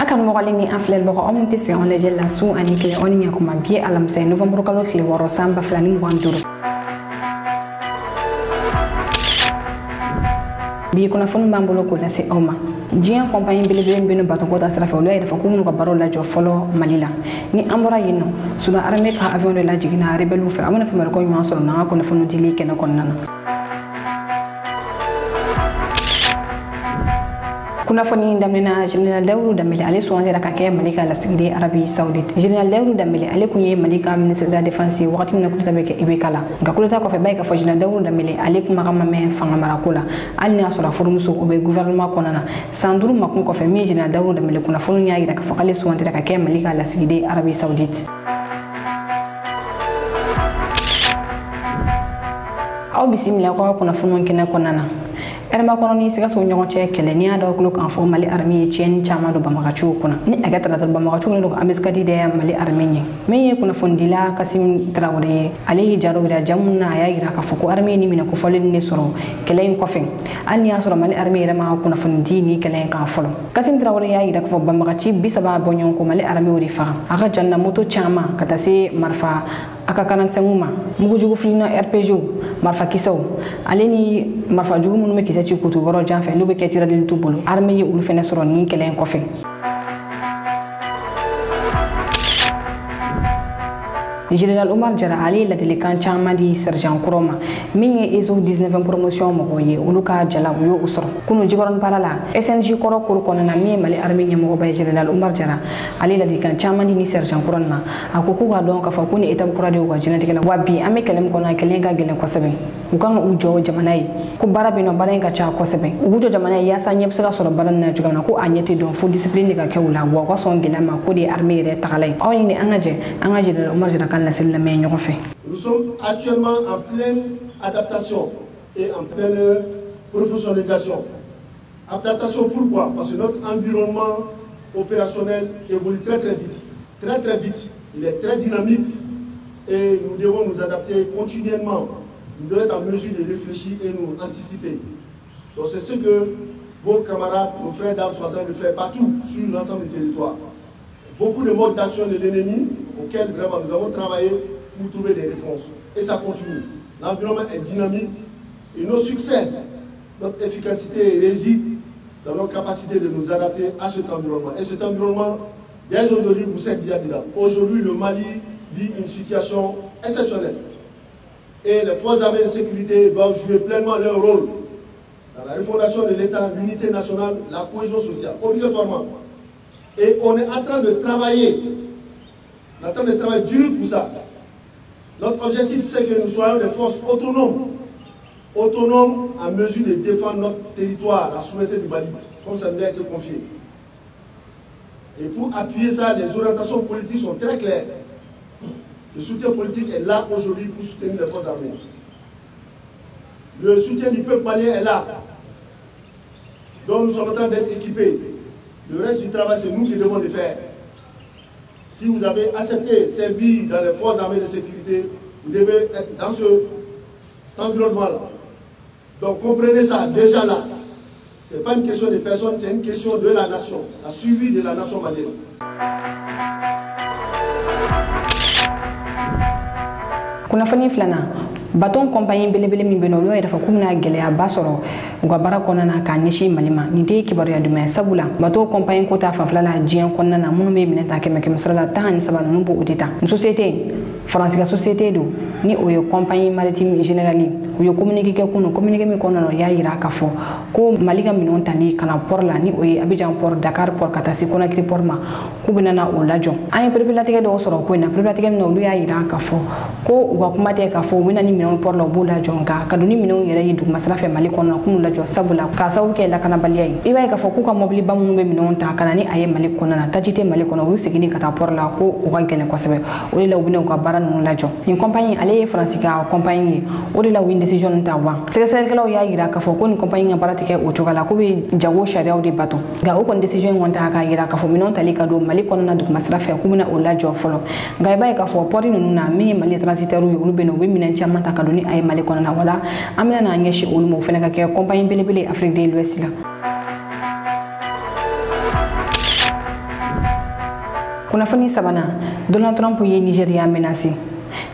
akan mogalini aflel boko omunti se on leje la su ani kle oni nya kuma bie alam se novembre kalo kle woro samba flani mu wanduro bi kuna fonu bambolo ko la se oma jian compagnie belebe mbeno baton ko ta sara fa lo ay dafa ko mun ko baro la jo folo malila ni ambora yino suna arme ka avion de la jigina rebelu fa amana fa mal ko yuma solo na ko na fonu dili ken ko nana kuna foni damena General Daourou Dambélé ale soande la kake malika la sigide Arabie Saoudite General Daourou Dambélé ale kunye malika ministre de la défense wakati mna kuta beke ibekala ngakuleta ko fe bayka fo General Daourou Dambélé ale kuma kama me fanga marakola alni asura formuso obe gouvernement konana sanduru makun ko fe mi General Daourou Dambélé kuna fonu nyaagi da ka fo ale soande la kake malika la sigide Arabie Saoudite aw bisimila ko kuna fonu kena konana erma koroni siga so nyogo che kele ni ado klo kan fo mali army chen chama do bamagachu kuna ni agata do bamagachu ni do ameskadi de mali army ni meye kuna fondila kasim trawore ali jaro gira jamuna ya gira ka foko army ni mina ko folin ni soro kele ko fen ani ya soro mali army rema kuna fondi ni kele kan folo kasim trawore ya gira ka fo bamagachi bisaba bonyon ko mali army ori fa aga janna moto chama kata se marfa aka kanan senguma mugu jugu filino RPG marfa kisaw aleni marfa jugu munu me kisati kutu woro janfe no be ketira din tubulu arme yi ulu fene soro ni kelen ko fe General Omar Jara Ali la delikan chama di sergent Kuroma minye ezo 19 promotion mo koye uluka jala uyo usoro kunu jibaron parala SNG koro kuru konana mi mali army nyamo bay General Omar Jara Ali la delikan chama di ni sergent Kuroma akuku ga don ka fa kuni etab kurade ko jinati kala wabi ame kelem kona kelenga gelen ko seben ukanga ujo jamanai ku barabe no barenga cha ko seben ujo jamanai ya sa nyep saka soro baran na jugana ko anyeti don fu discipline ka kewula wa ko son gelama ko di army re takalay awni ni angaje General Omar Jara Nous sommes actuellement en pleine adaptation et en pleine professionnalisation. Adaptation pourquoi? Parce que notre environnement opérationnel évolue très vite. Très vite. Il est très dynamique et nous devons nous adapter continuellement. Nous devons être en mesure de réfléchir et nous anticiper. Donc c'est ce que vos camarades, nos frères d'armes sont en train de faire partout sur l'ensemble du territoire. Beaucoup de modes d'action de l'ennemi auxquels vraiment nous avons travaillé pour trouver des réponses. Et ça continue. L'environnement est dynamique et nos succès, notre efficacité réside dans notre capacité de nous adapter à cet environnement. Et cet environnement, dès aujourd'hui, vous êtes déjà dedans. Aujourd'hui, le Mali vit une situation exceptionnelle. Et les forces armées de sécurité doivent jouer pleinement leur rôle dans la refondation de l'État, l'unité nationale, la cohésion sociale, obligatoirement. Et on est en train de travailler. On est en train de travailler dur pour ça. Notre objectif, c'est que nous soyons des forces autonomes. Autonomes en mesure de défendre notre territoire, la souveraineté du Mali, comme ça nous a été confié. Et pour appuyer ça, les orientations politiques sont très claires. Le soutien politique est là aujourd'hui pour soutenir les forces armées. Le soutien du peuple malien est là. Donc nous sommes en train d'être équipés. Le reste du travail, c'est nous qui devons le faire. Si vous avez accepté servir dans les forces armées de sécurité, vous devez être dans ce environnement-là. Donc comprenez ça, déjà là. Ce n'est pas une question de personne, c'est une question de la nation, la survie de la nation malienne. Kunafani flana baton compagnie belebele min benolo e dafa kumna gele ya basoro ngo bara konana ka nyishi malima ni de kibaru ya duma sabula bato compagnie ko ta faflala jien konana munu me mineta ke meke masrala tan sabana numbo udita société France société do ni oyo compagnie maritime générali oyo communiquer ke kuno communiquer mi konano ya ira ka fo ko malika minon tani kana port la ni oyo Abidjan port Dakar port katasi Conakry port ma ku binana o lajo ay preparatique do soro ko na preparatique mi no lu ya ira ka fo ko wa kuma te ka fo minani minon port la bula jonga kaduni minon yere yidu masrafe mali kono kunu lajo sabula ka sawu ke la kana baliyai iba ka fo ku ka mobili bamu be minon ta kana ni aye mali kono na tajite mali kono ru sigini kata port la ko o ga gele ko sebe o le ubine ko bara no lajo in compagnie ale France ka compagnie o le la win decision ta wa sel kala ya yira ka fo ko ni compagnie bara tike o chogala ko be jago sharia o de bato ga o kon decision wonta ka yira ka fo minon tali ka do mali kono na du masrafe ku mina o lajo folo ga iba ka fo port no na mi mali transitaire yu be no be minan chama ta kaduni ay mali kono na wala amina na nyeshi ulmo fene ka ke compagnie belebele Afrique de l'Ouest la Kunafoni sabana Donald Trump ye Nigeria menacé.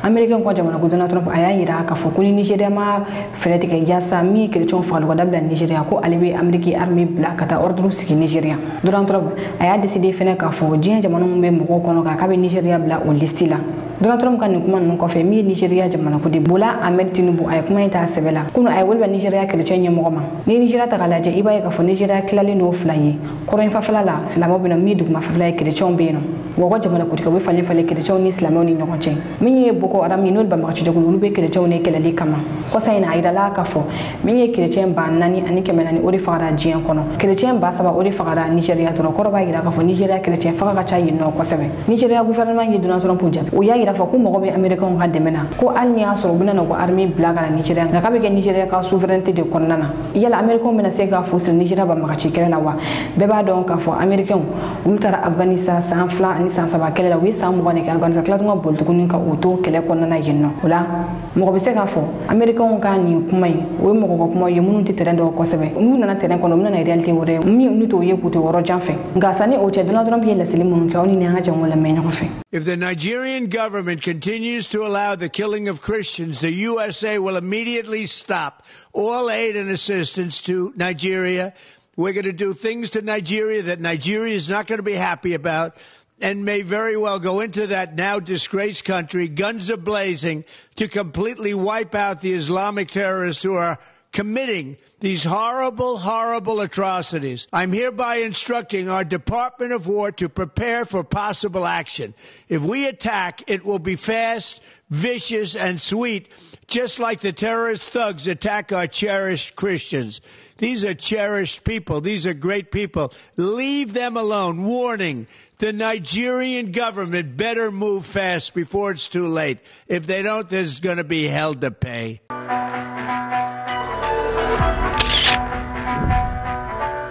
Américain ko jamana ko Donald Trump aya yira ka fo ko Nigeria ma feneti ke yasa mi chrétien fa ko dabla Nigeria ko alibi Amerique armée bla kata ordre siki Nigeria. Donald Trump aya décidé fene ka fo jien jamana mo be mo ko kono ka be Nigeria bla o listila. Donald Trump kan kuma non ko fe mi Nigeria jamana ko di bola Ahmed Tinubu ay kuma ta sebela kuno ay wolba Nigeria chrétien nyamo ma ni Nigeria ta kala je ibaye ka fo Nigeria klali no flaye ko ren fa flala silamo be no mi duguma fa flaye chrétien be no wo jamana ko be fale chrétien ni silamo ni nyoko chen mi boko aram ni nol ba ma ci jogul lu be chrétien ne kelali kama ko sayna ay dala ka fo mi chrétien ba nani ani kemenani ori fara jien kono chrétien ba saba ori fara Nigeria to ko ba yira ka fo Nigeria chrétien fa ka cha yino ko sebe Nigeria gouvernement yi Donald Trump ja o ya yira fa ko mo be American ga demena ko alni asoro buna no ko army blaga na Nigeria ga ka be Nigeria ka souveraineté de konnana yala American mena se ga fo Nigeria ba ma ci kelala wa be ba don ka fo American ultara Afghanistan san fla ani san saba kelela wi san mo ne ka Afghanistan kala ngo bol tukunin ka auto kele konnana yenno wala mo be se ga fo American ka ni kumai o mo ko kuma yemunu ti terrain do ko sebe nu na terrain kono na reality wore mi nu to ye kuto woro janfe ga sani o che Donald Trump ye la selimun ka oni ne ha jan wala me nyofe. If the Nigerian government continues to allow the killing of Christians, the USA will immediately stop all aid and assistance to Nigeria. We're going to do things to Nigeria that Nigeria is not going to be happy about and may very well go into that now disgraced country, guns are blazing, to completely wipe out the Islamic terrorists who are committing these horrible, horrible atrocities. I'm hereby instructing our Department of War to prepare for possible action. If we attack, it will be fast, vicious, and sweet, just like the terrorist thugs attack our cherished Christians. These are cherished people. These are great people. Leave them alone. Warning. The Nigerian government better move fast before it's too late. If they don't, there's going to be hell to pay.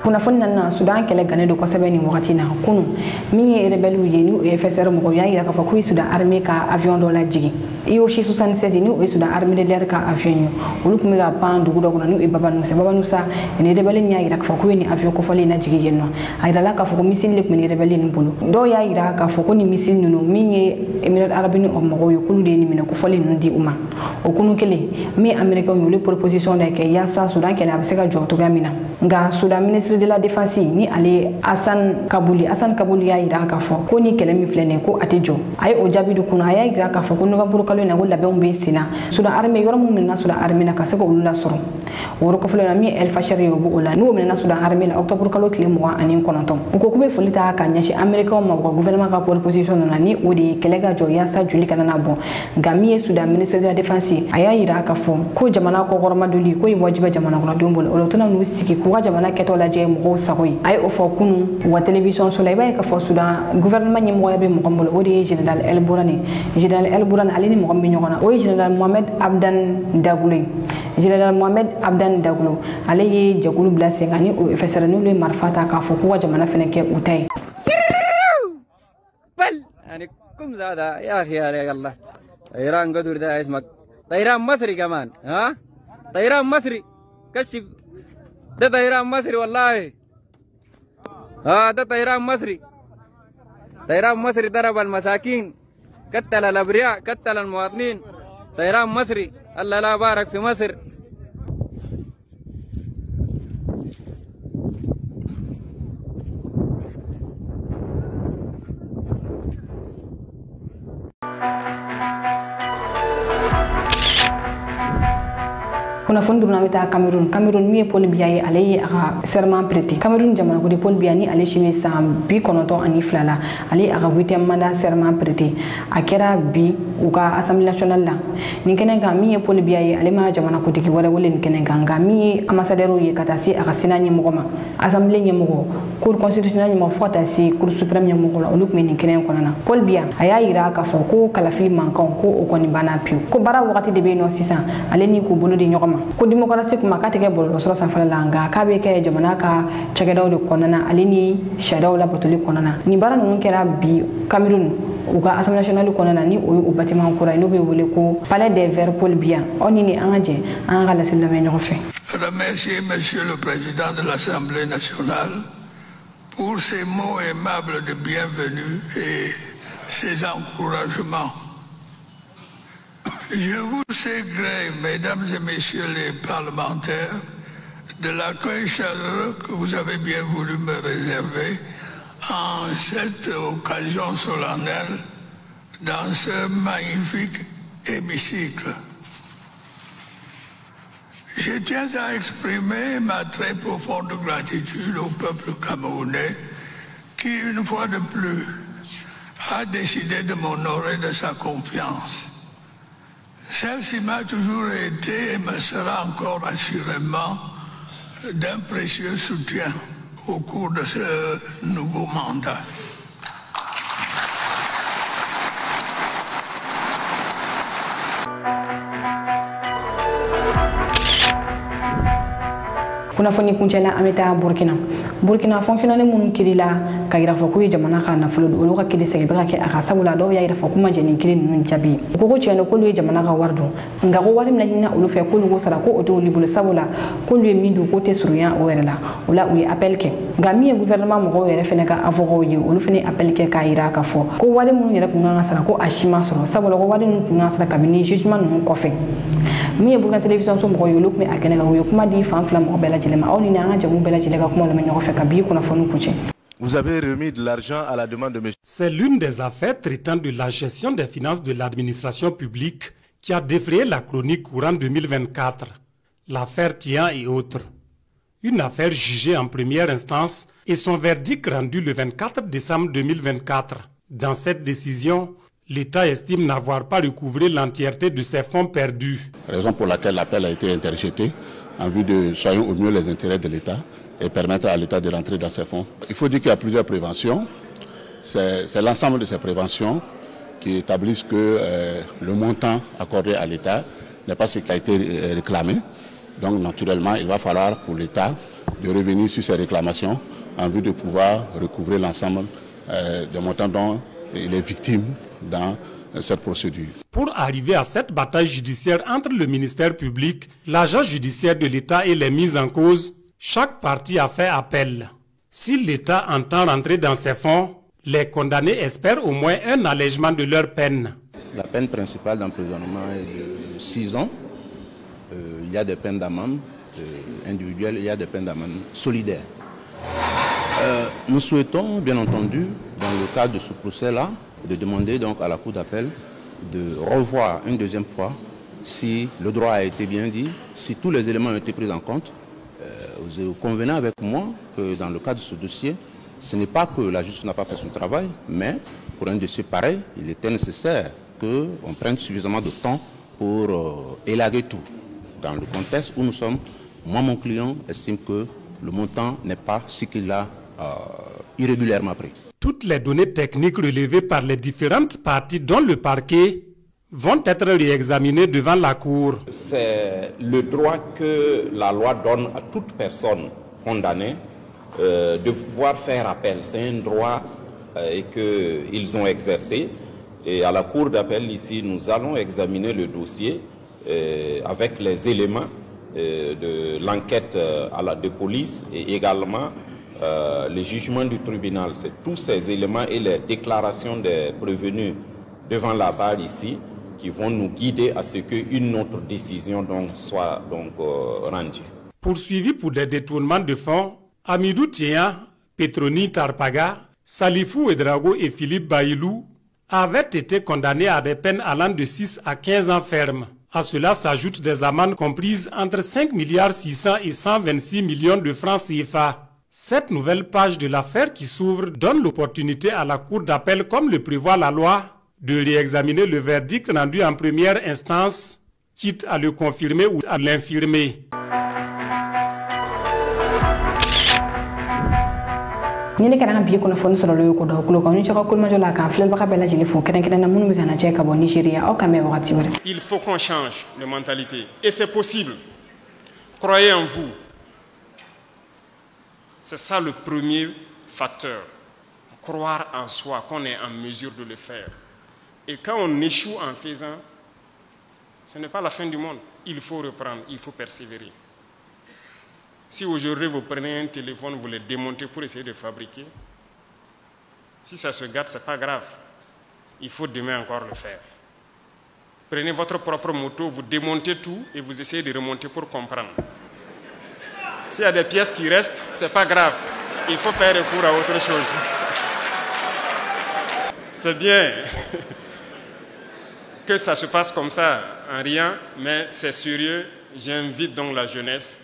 Kuna fonna na Sudan kele gane do ko sebeni wakati na kunu mi rebelu yeni FSR mo ko yayi ka fa ku Sudan armée ka avion do la jigi iyo shi 76 ni o Sudan armée de l'air ka avion yo ulu kuma ga pan dugu do ko ni baba no sa ni rebelu yayi ka fa ku ni avion ko fali na jigi yenno ay dala ka fa ko missile lek ni rebelu ni bulu do yayi ka fa ko ni missile no mi Emirates Arabes Unis o mo yo kulu de ni mina ko fali no di uma o kunu kele mi américain yo le proposition de ke yasa Sudan kele abseka joto gamina nga Sudan ministre de la défense ni ale Hassan Kabouli ya ira ka fo ko ni kele mi flene ko atejo ay o jabidu kuno ay ira ka fo ko no buru kalo na golla be on be sina Sudan armée yoro mum na Sudan armée na ka se ko ulla soro woro ko flena mi el fashari yo bu ola no na Sudan armée la octobre kalo kle mo ani kononton ko ko be folita ka nyashi america mo ko gouvernement ka proposition na ni o de kele ga jo ya sa juli kana na bon gami Sudan ministre de la défense ay ira ka fo ko jamana ko gorma doli ko wajiba jamana ko dombol o tona no siki ko jamana keto la je mo sagoy ay o fo kunu wa télévision soleil bay ka fo Sudan gouvernement ñi mo yabe mo xambul o di général El Bourani alini mo xambi ñogona o général Mohamed Abdan Daglo alaye jagulu blase ngani o FSR no le marfata ka fo ko jamana fene ke utay bal يعني كم زادا يا اخي يا الله طيران قدر ده اسمك طيران مصري كمان ها طيران مصري كشف ده طيران مصري والله ده طيران مصري ضرب المساكين قتل الابرياء قتل المواطنين طيران مصري الله لا بارك في مصر kuna fondu na meta Cameroon mi Paul Biya ye ale aga serment prêté Cameroon jamana ko de Paul Biya ni ale chimi sam bi konoton ani flala ale aga 8e mandat serment prêté akera bi uka assemblée nationale la ni kenen ga mi Paul Biya ye ale ma jamana ko digi wala wala ni kenen ga mi ambassadeur ye katasi aga sinani mogoma assemblée ni mogo cour constitutionnelle mo fota si cour suprême ni mogo la oluk men ni kenen konana Paul Biya aya ira ka fo ko kala fili mankan ko o koni bana piu ko bara wakati de be no sisan ale ni ko bolo di nyokoma ko démocratie kuma ka tege bolo so sa fala langa ka be ke jamana ka chagadaw de konana alini shadaw la batuli konana ni bara non kera bi Cameroon uga assemblée nationale konana ni o bâtiment ko no be wole ko palais des verts Paul Biya oni ni anje an ga la sel me ñofe. Remercier monsieur le président de l'Assemblée nationale pour ces mots aimables de bienvenue et ces encouragements. Je vous sais gré, mesdames et messieurs les parlementaires, de l'accueil chaleureux que vous avez bien voulu me réserver en cette occasion solennelle dans ce magnifique hémicycle. Je tiens à exprimer ma très profonde gratitude au peuple camerounais qui, une fois de plus, a décidé de m'honorer de sa confiance. Celle-ci m'a toujours été et me sera encore assurément d'un précieux soutien au cours de ce nouveau mandat. Kunafoni kuncɛla an bɛ taa Burkina fonctionnaire minnu kirila ka yira fɔ k'u ye jamana ka nafolo don olu ka kiri sɛgɛ bɛ ka kɛ a ka sabula dɔw y'a yira fɔ k'u ma jɛn ni kiri ninnu jaabi u ko tiɲɛ k'olu ye jamana ka wari don nka ko wari min ɲinina olu fɛ k'olu ko sara ko o t'olu bolo sabula k'olu ye min don k'o tɛ surunya o yɛrɛ la o la u ye appel kɛ nka min ye gouvernement mɔgɔw yɛrɛ fɛnɛ ka avocat ye olu fɛnɛ appel kɛ k'a yira k'a fɔ ko wari minnu yɛrɛ kun kan ka sara ko a si ma sɔrɔ sabula ko wari ninnu kun kan ka sara kabini jugement ninnu kɔfɛ min ye Burkina télévision so mɔgɔw ye olu tun bɛ a kɛnɛ kan u ye kuma di fan fila mɔgɔ bɛɛ lajɛlen ma aw ni an ka jamu bɛɛ lajɛlen ka kuma lamɛn ɲɔgɔn fɛ ka bi kunnafoni kuncɛ. Vous avez remis de l'argent à la demande de M. C'est l'une des affaires traitant de la gestion des finances de l'administration publique qui a défrayé la chronique courant 2024. L'affaire Tian et autres. Une affaire jugée en première instance et son verdict rendu le 24 décembre 2024. Dans cette décision, l'État estime n'avoir pas recouvré l'entièreté de ses fonds perdus. Raison pour laquelle l'appel a été interjeté en vue de soigner au mieux les intérêts de l'État et permettre à l'État de rentrer dans ses fonds. Il faut dire qu'il y a plusieurs préventions. C'est l'ensemble de ces préventions qui établissent que le montant accordé à l'État n'est pas ce qui a été réclamé. Donc naturellement, il va falloir pour l'État de revenir sur ces réclamations en vue de pouvoir recouvrer l'ensemble des montants dont il est victime dans cette procédure. Pour arriver à cette bataille judiciaire entre le ministère public, l'agent judiciaire de l'État et les mises en cause, chaque partie a fait appel. Si l'État entend rentrer dans ses fonds, les condamnés espèrent au moins un allègement de leur peine. La peine principale d'emprisonnement est de 6 ans. Il y a des peines d'amende individuelles, il y a des peines d'amende solidaires. Nous souhaitons, bien entendu, dans le cadre de ce procès-là, de demander donc à la Cour d'appel de revoir une deuxième fois si le droit a été bien dit, si tous les éléments ont été pris en compte. Vous convenez avec moi que dans le cadre de ce dossier, ce n'est pas que la justice n'a pas fait son travail, mais pour un dossier pareil, il était nécessaire qu'on prenne suffisamment de temps pour élaguer tout. Dans le contexte où nous sommes, moi, mon client estime que le montant n'est pas ce qu'il a irrégulièrement pris. Toutes les données techniques relevées par les différentes parties dont le parquet vont être réexaminées devant la Cour. C'est le droit que la loi donne à toute personne condamnée de pouvoir faire appel. C'est un droit qu'ils ont exercé. Et à la Cour d'appel, ici, nous allons examiner le dossier avec les éléments de l'enquête de police et également le jugement du tribunal. C'est tous ces éléments et les déclarations des prévenus devant la barre ici qui vont nous guider à ce qu'une autre décision soit rendue. Poursuivis pour des détournements de fonds, Amidou Tian, Petroni Tarpaga, Salifou Edrago et Philippe Baïlou avaient été condamnés à des peines allant de 6 à 15 ans ferme. À cela s'ajoutent des amendes comprises entre 5 milliards 600 et 126 millions de francs CFA. Cette nouvelle page de l'affaire qui s'ouvre donne l'opportunité à la Cour d'appel, comme le prévoit la loi, de réexaminer le verdict rendu en première instance, quitte à le confirmer ou à l'infirmer. Ni kana bi ko fon soro lo ko do ko ko ni chaka ko ma jola kan flen baka bela jili fo kenen kenen na munu mi kana che ka bo Nigeria o kame wakati wore. Il faut qu'on change de mentalité et c'est possible. Croyez en vous. C'est ça le premier facteur. Croire en soi, qu'on est en mesure de le faire. Et quand on échoue en faisant, ce n'est pas la fin du monde. Il faut reprendre, il faut persévérer. Si aujourd'hui vous prenez un téléphone, vous le démontez pour essayer de fabriquer, si ça se gâte, ce n'est pas grave. il faut demain encore le faire. Prenez votre propre moto, vous démontez tout et vous essayez de remonter pour comprendre. S'il y a des pièces qui restent, ce n'est pas grave. Il faut faire recours à autre chose. C'est bien que ça se passe comme ça, en rien, mais c'est sérieux. J'invite donc la jeunesse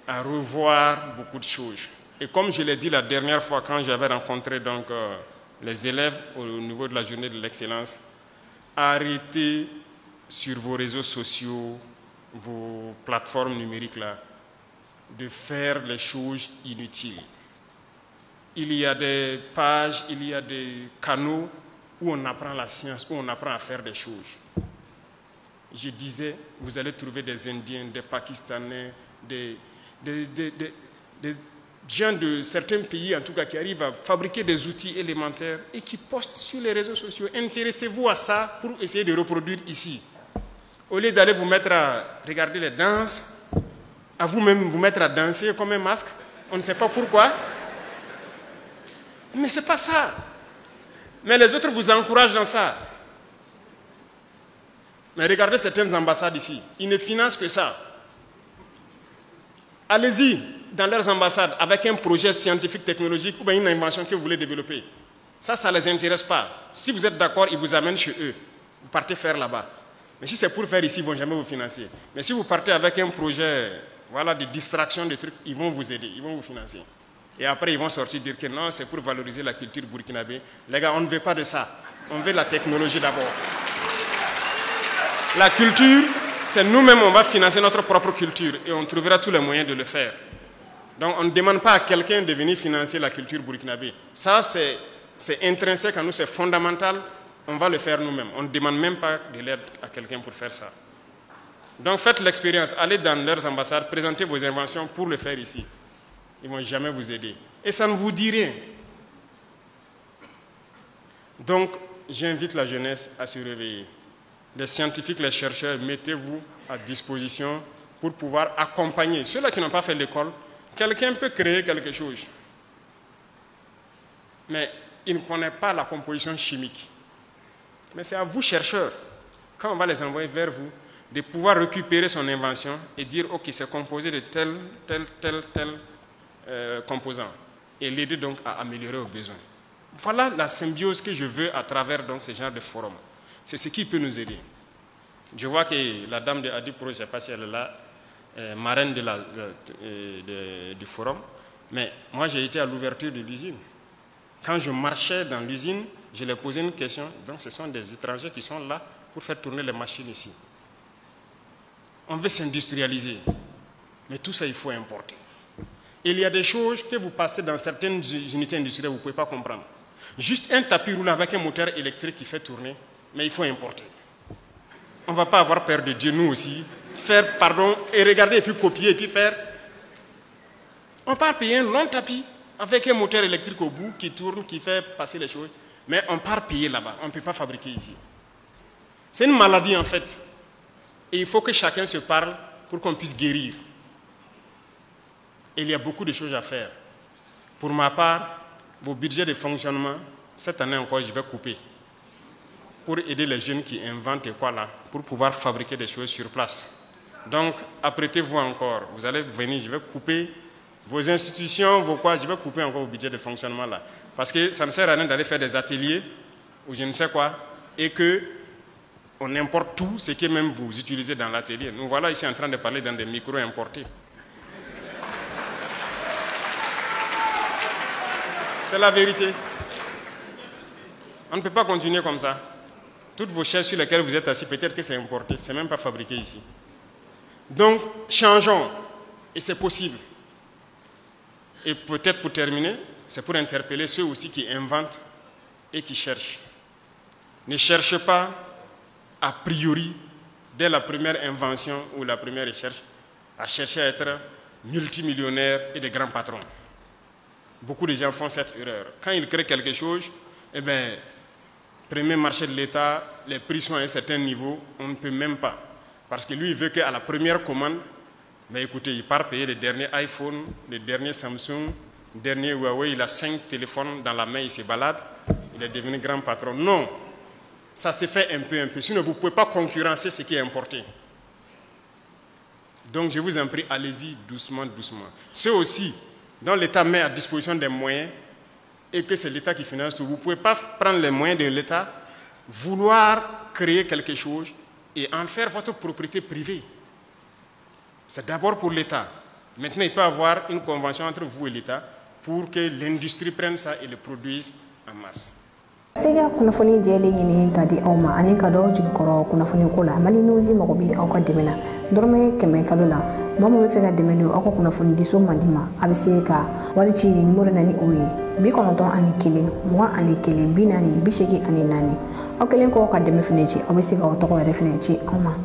à revoir beaucoup de choses. Et comme je l'ai dit la dernière fois quand j'avais rencontré donc, les élèves au niveau de la journée de l'excellence, arrêtez sur vos réseaux sociaux, vos plateformes numériques là, de faire les choses inutiles. Il y a des pages, il y a des canaux où on apprend la science, où on apprend à faire des choses. Je disais, vous allez trouver des Indiens, des Pakistanais, des gens de certains pays, en tout cas, qui arrivent à fabriquer des outils élémentaires et qui postent sur les réseaux sociaux. Intéressez-vous à ça pour essayer de reproduire ici. Au lieu d'aller vous mettre à regarder les danses, à vous-même vous mettre à danser comme un masque, on ne sait pas pourquoi. Mais ce n'est pas ça. Mais les autres vous encouragent dans ça. Mais regardez certaines ambassades ici, ils ne financent que ça. Allez-y dans leurs ambassades avec un projet scientifique, technologique ou bien une invention que vous voulez développer. Ça ne les intéresse pas. Si vous êtes d'accord, ils vous amènent chez eux. Vous partez faire là-bas. Mais si c'est pour faire ici, ils ne vont jamais vous financer. Mais si vous partez avec un projet, voilà, de distraction, de trucs, ils vont vous aider, ils vont vous financer. Et après, ils vont sortir dire que non, c'est pour valoriser la culture burkinabé. Les gars, on ne veut pas de ça. On veut la technologie d'abord. La culture, c'est nous-mêmes, on va financer notre propre culture et on trouvera tous les moyens de le faire. Donc, on ne demande pas à quelqu'un de venir financer la culture burkinabé. Ça, c'est intrinsèque à nous, c'est fondamental. On va le faire nous-mêmes. On ne demande même pas de l'aide à quelqu'un pour faire ça. Donc, faites l'expérience. Allez dans leurs ambassades, présentez vos inventions pour le faire ici. Ils ne vont jamais vous aider. Et ça ne vous dit rien. Donc, j'invite la jeunesse à se réveiller. Les scientifiques, les chercheurs, mettez-vous à disposition pour pouvoir accompagner. Ceux-là qui n'ont pas fait l'école, quelqu'un peut créer quelque chose. Mais il ne connaît pas la composition chimique. Mais c'est à vous, chercheurs, quand on va les envoyer vers vous, de pouvoir récupérer son invention et dire, OK, c'est composé de tel composant. Et l'aider donc à améliorer aux besoins. Voilà la symbiose que je veux à travers donc, ce genre de forum. C'est ce qui peut nous aider. Je vois que la dame de Adipro, je ne sais pas si elle est là, marraine du forum, mais moi j'ai été à l'ouverture de l'usine. Quand je marchais dans l'usine, je leur posais une question. Donc ce sont des étrangers qui sont là pour faire tourner les machines ici. On veut s'industrialiser, mais tout ça il faut importer. Il y a des choses que vous passez dans certaines unités industrielles, vous ne pouvez pas comprendre. Juste un tapis roulant avec un moteur électrique qui fait tourner, mais il faut importer. On ne va pas avoir peur de Dieu, nous aussi. Faire, pardon, et regarder, et puis copier, et puis faire. On part payer un long tapis avec un moteur électrique au bout qui tourne, qui fait passer les choses. Mais on part payer là-bas. On ne peut pas fabriquer ici. C'est une maladie, en fait. Et il faut que chacun se parle pour qu'on puisse guérir. Et il y a beaucoup de choses à faire. Pour ma part, vos budgets de fonctionnement, cette année encore, je vais couper. Pour aider les jeunes qui inventent et quoi là, pour pouvoir fabriquer des choses sur place. Donc, apprêtez-vous encore. Vous allez venir, je vais couper vos institutions, vos quoi, je vais couper encore vos budgets de fonctionnement là. Parce que ça ne sert à rien d'aller faire des ateliers ou je ne sais quoi, et qu'on importe tout ce que même vous utilisez dans l'atelier. Nous voilà ici en train de parler dans des micros importés. C'est la vérité. On ne peut pas continuer comme ça. Toutes vos chaises sur lesquelles vous êtes assis, peut-être que c'est importé, ce n'est même pas fabriqué ici. Donc, changeons, et c'est possible. Et peut-être pour terminer, c'est pour interpeller ceux aussi qui inventent et qui cherchent. Ne cherchez pas, a priori, dès la première invention ou la première recherche, à chercher à être multimillionnaire et de grands patrons. Beaucoup de gens font cette erreur. Quand ils créent quelque chose, eh bien, premier marché de l'État, les prix sont à un certain niveau, on ne peut même pas. Parce que lui, il veut qu'à la première commande, mais écoutez, il part payer les derniers iPhone, les derniers Samsung, les derniers Huawei, il a 5 téléphones dans la main, il se balade, il est devenu grand patron. Non, ça se fait un peu. Sinon, vous ne pouvez pas concurrencer ce qui est importé. Donc, je vous en prie, allez-y doucement. Ceux aussi dont l'État met à disposition des moyens et que c'est l'État qui finance tout, vous ne pouvez pas prendre les moyens de l'État, vouloir créer quelque chose et en faire votre propriété privée. C'est d'abord pour l'État. Maintenant, il peut y avoir une convention entre vous et l'État pour que l'industrie prenne ça et le produise en masse. Sega kunafoni jeli nyini kadi awma ani kado jikoro kunafoni kola mali nuzi magobi awka demena dorme keme kalula mamu be fega demeno awko kunafoni diso mandima abiseka wali ci numéro nani oyi bi konoton ani kile moi ani kile binani bisheki ani nani awkelen ko ka deme feneci abiseka awtoko re feneci awma